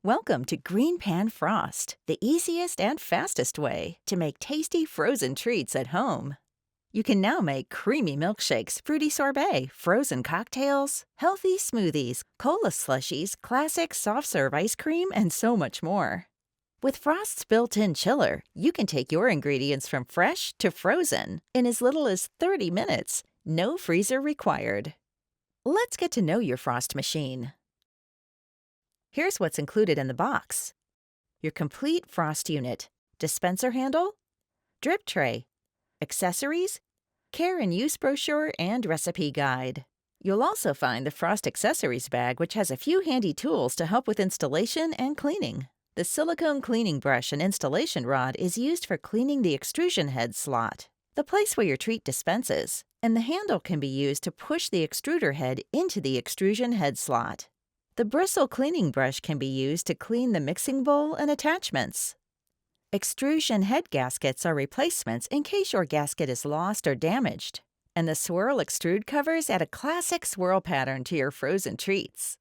Welcome to GreenPan Frost, the easiest and fastest way to make tasty frozen treats at home. You can now make creamy milkshakes, fruity sorbet, frozen cocktails, healthy smoothies, cola slushies, classic soft-serve ice cream, and so much more. With Frost's built-in chiller, you can take your ingredients from fresh to frozen in as little as 30 minutes. No freezer required. Let's get to know your Frost machine. Here's what's included in the box: your complete Frost unit, dispenser handle, drip tray, accessories, care and use brochure, and recipe guide. You'll also find the Frost accessories bag, which has a few handy tools to help with installation and cleaning. The silicone cleaning brush and installation rod is used for cleaning the extrusion head slot, the place where your treat dispenses, and the handle can be used to push the extruder head into the extrusion head slot. The bristle cleaning brush can be used to clean the mixing bowl and attachments. Extrusion head gaskets are replacements in case your gasket is lost or damaged. And the swirl extrude covers add a classic swirl pattern to your frozen treats.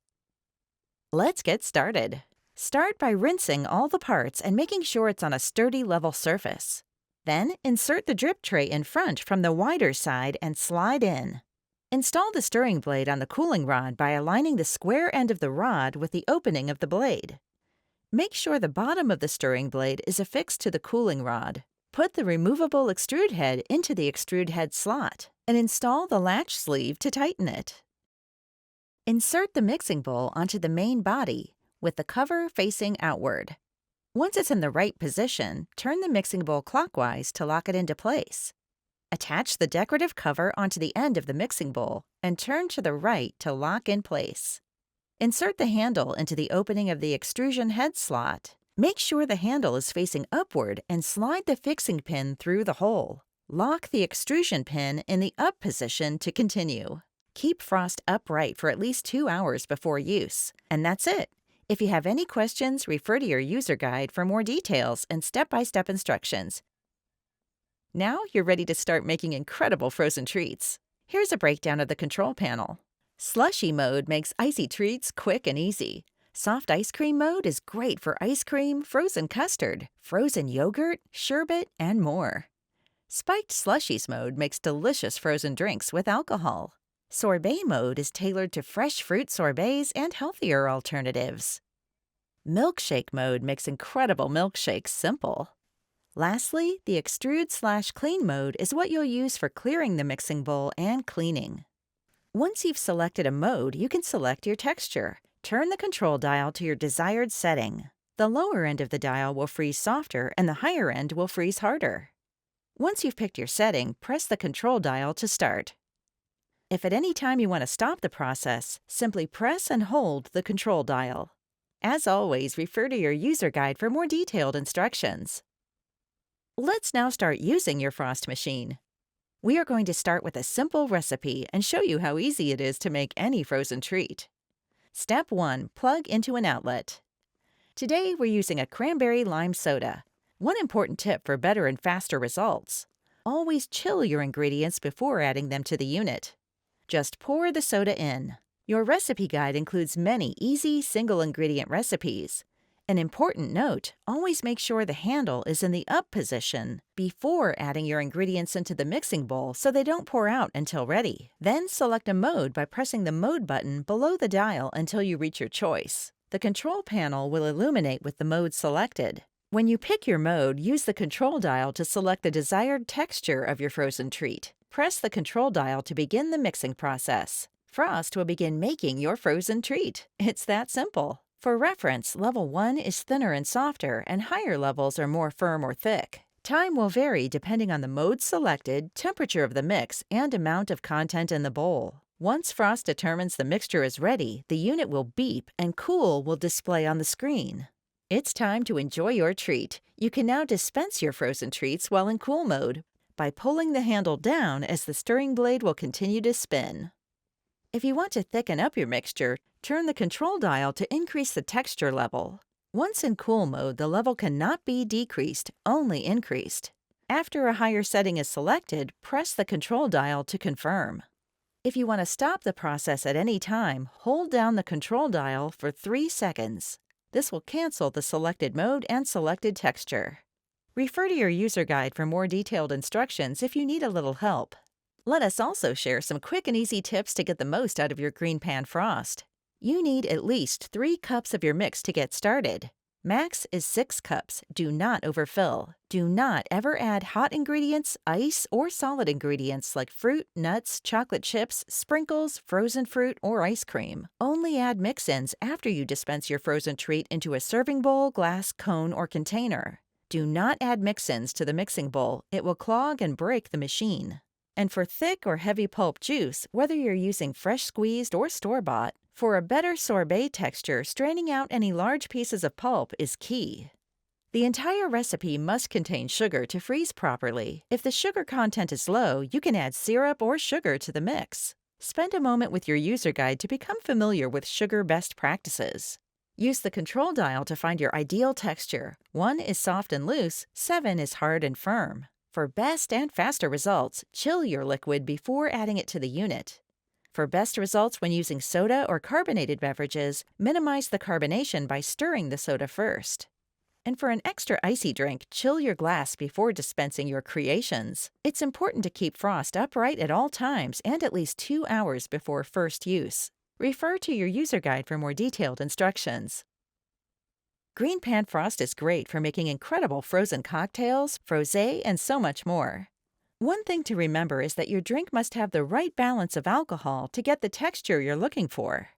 Let's get started. Start by rinsing all the parts and making sure it's on a sturdy, level surface. Then insert the drip tray in front from the wider side and slide in. Install the stirring blade on the cooling rod by aligning the square end of the rod with the opening of the blade. Make sure the bottom of the stirring blade is affixed to the cooling rod. Put the removable extrude head into the extrude head slot and install the latch sleeve to tighten it. Insert the mixing bowl onto the main body with the cover facing outward. Once it's in the right position, turn the mixing bowl clockwise to lock it into place. Attach the decorative cover onto the end of the mixing bowl and turn to the right to lock in place. Insert the handle into the opening of the extrusion head slot. Make sure the handle is facing upward and slide the fixing pin through the hole. Lock the extrusion pin in the up position to continue. Keep Frost upright for at least 2 hours before use. And that's it. If you have any questions, refer to your user guide for more details and step-by-step instructions. Now you're ready to start making incredible frozen treats. Here's a breakdown of the control panel. Slushy mode makes icy treats quick and easy. Soft ice cream mode is great for ice cream, frozen custard, frozen yogurt, sherbet, and more. Spiked slushies mode makes delicious frozen drinks with alcohol. Sorbet mode is tailored to fresh fruit sorbets and healthier alternatives. Milkshake mode makes incredible milkshakes simple. Lastly, the extrude/clean mode is what you'll use for clearing the mixing bowl and cleaning. Once you've selected a mode, you can select your texture. Turn the control dial to your desired setting. The lower end of the dial will freeze softer and the higher end will freeze harder. Once you've picked your setting, press the control dial to start. If at any time you want to stop the process, simply press and hold the control dial. As always, refer to your user guide for more detailed instructions. Let's now start using your Frost machine. We are going to start with a simple recipe and show you how easy it is to make any frozen treat. Step 1. Plug into an outlet. Today we're using a cranberry lime soda. One important tip for better and faster results: always chill your ingredients before adding them to the unit. Just pour the soda in. Your recipe guide includes many easy single-ingredient recipes. An important note: always make sure the handle is in the up position before adding your ingredients into the mixing bowl so they don't pour out until ready. Then select a mode by pressing the mode button below the dial until you reach your choice. The control panel will illuminate with the mode selected. When you pick your mode, use the control dial to select the desired texture of your frozen treat. Press the control dial to begin the mixing process. Frost will begin making your frozen treat. It's that simple. For reference, level 1 is thinner and softer, and higher levels are more firm or thick. Time will vary depending on the mode selected, temperature of the mix, and amount of content in the bowl. Once Frost determines the mixture is ready, the unit will beep and cool will display on the screen. It's time to enjoy your treat. You can now dispense your frozen treats while in cool mode by pulling the handle down as the stirring blade will continue to spin. If you want to thicken up your mixture, turn the control dial to increase the texture level. Once in cool mode, the level cannot be decreased, only increased. After a higher setting is selected, press the control dial to confirm. If you want to stop the process at any time, hold down the control dial for 3 seconds. This will cancel the selected mode and selected texture. Refer to your user guide for more detailed instructions if you need a little help. Let us also share some quick and easy tips to get the most out of your GreenPan Frost. You need at least 3 cups of your mix to get started. Max is 6 cups. Do not overfill. Do not ever add hot ingredients, ice, or solid ingredients like fruit, nuts, chocolate chips, sprinkles, frozen fruit, or ice cream. Only add mix-ins after you dispense your frozen treat into a serving bowl, glass, cone, or container. Do not add mix-ins to the mixing bowl. It will clog and break the machine. And for thick or heavy pulp juice, whether you're using fresh squeezed or store-bought, for a better sorbet texture, straining out any large pieces of pulp is key. The entire recipe must contain sugar to freeze properly. If the sugar content is low, you can add syrup or sugar to the mix. Spend a moment with your user guide to become familiar with sugar best practices. Use the control dial to find your ideal texture. 1 is soft and loose, 7 is hard and firm. For best and faster results, chill your liquid before adding it to the unit. For best results when using soda or carbonated beverages, minimize the carbonation by stirring the soda first. And for an extra icy drink, chill your glass before dispensing your creations. It's important to keep frost upright at all times and at least 2 hours before first use. Refer to your user guide for more detailed instructions. GreenPan Frost is great for making incredible frozen cocktails, frosé, and so much more. One thing to remember is that your drink must have the right balance of alcohol to get the texture you're looking for.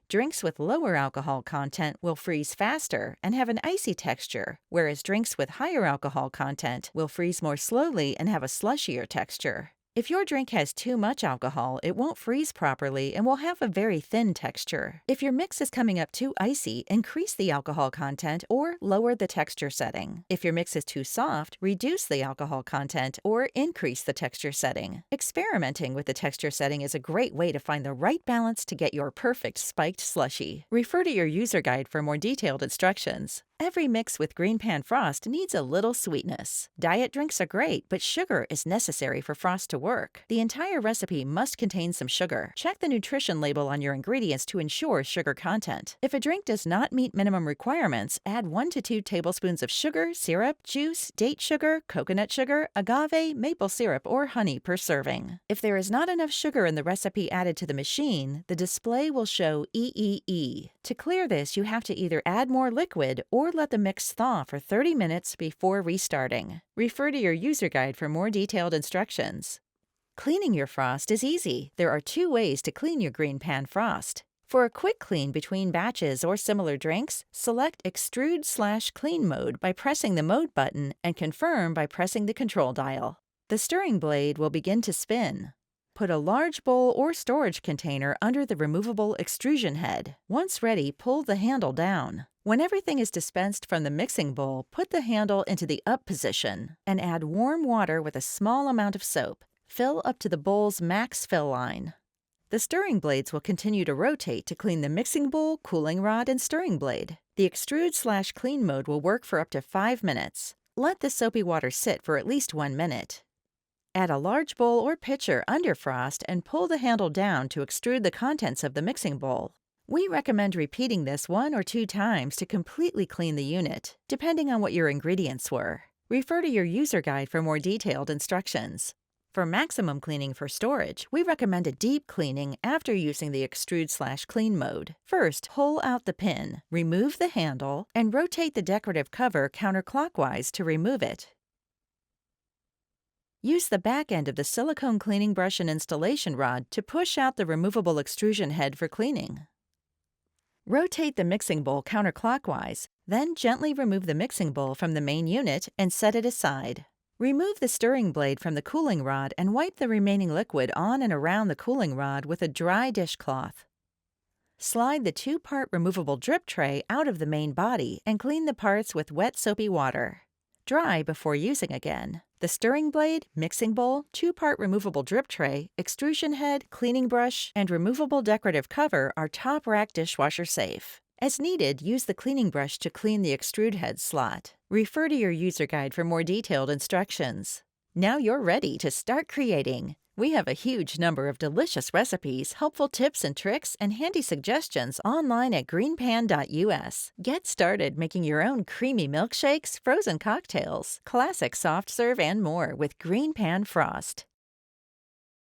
Drinks with lower alcohol content will freeze faster and have an icy texture, whereas drinks with higher alcohol content will freeze more slowly and have a slushier texture. If your drink has too much alcohol, it won't freeze properly and will have a very thin texture. If your mix is coming up too icy, increase the alcohol content or lower the texture setting. If your mix is too soft, reduce the alcohol content or increase the texture setting. Experimenting with the texture setting is a great way to find the right balance to get your perfect spiked slushie. Refer to your user guide for more detailed instructions. Every mix with GreenPan Frost needs a little sweetness. Diet drinks are great, but sugar is necessary for Frost to work. The entire recipe must contain some sugar. Check the nutrition label on your ingredients to ensure sugar content. If a drink does not meet minimum requirements, add 1 to 2 tablespoons of sugar, syrup, juice, date sugar, coconut sugar, agave, maple syrup, or honey per serving. If there is not enough sugar in the recipe added to the machine, the display will show EEE. To clear this, you have to either add more liquid or let the mix thaw for 30 minutes before restarting. Refer to your user guide for more detailed instructions. Cleaning your Frost is easy. There are 2 ways to clean your GreenPan Frost. For a quick clean between batches or similar drinks, select Extrude/Clean mode by pressing the Mode button and Confirm by pressing the control dial. The stirring blade will begin to spin. Put a large bowl or storage container under the removable extrusion head. Once ready, pull the handle down. When everything is dispensed from the mixing bowl, put the handle into the up position and add warm water with a small amount of soap. Fill up to the bowl's max fill line. The stirring blades will continue to rotate to clean the mixing bowl, cooling rod, and stirring blade. The Extrude/Clean mode will work for up to 5 minutes. Let the soapy water sit for at least 1 minute. Add a large bowl or pitcher under Frost and pull the handle down to extrude the contents of the mixing bowl. We recommend repeating this 1 or 2 times to completely clean the unit, depending on what your ingredients were. Refer to your user guide for more detailed instructions. For maximum cleaning for storage, we recommend a deep cleaning after using the Extrude/Clean mode. First, pull out the pin, remove the handle, and rotate the decorative cover counterclockwise to remove it. Use the back end of the silicone cleaning brush and installation rod to push out the removable extrusion head for cleaning. Rotate the mixing bowl counterclockwise, then gently remove the mixing bowl from the main unit and set it aside. Remove the stirring blade from the cooling rod and wipe the remaining liquid on and around the cooling rod with a dry dishcloth. Slide the 2-part removable drip tray out of the main body and clean the parts with wet soapy water. Dry before using again. The stirring blade, mixing bowl, 2-part removable drip tray, extrusion head, cleaning brush, and removable decorative cover are top rack dishwasher safe. As needed, use the cleaning brush to clean the extrude head slot. Refer to your user guide for more detailed instructions. Now you're ready to start creating. We have a huge number of delicious recipes, helpful tips and tricks, and handy suggestions online at greenpan.us. Get started making your own creamy milkshakes, frozen cocktails, classic soft serve, and more with GreenPan Frost.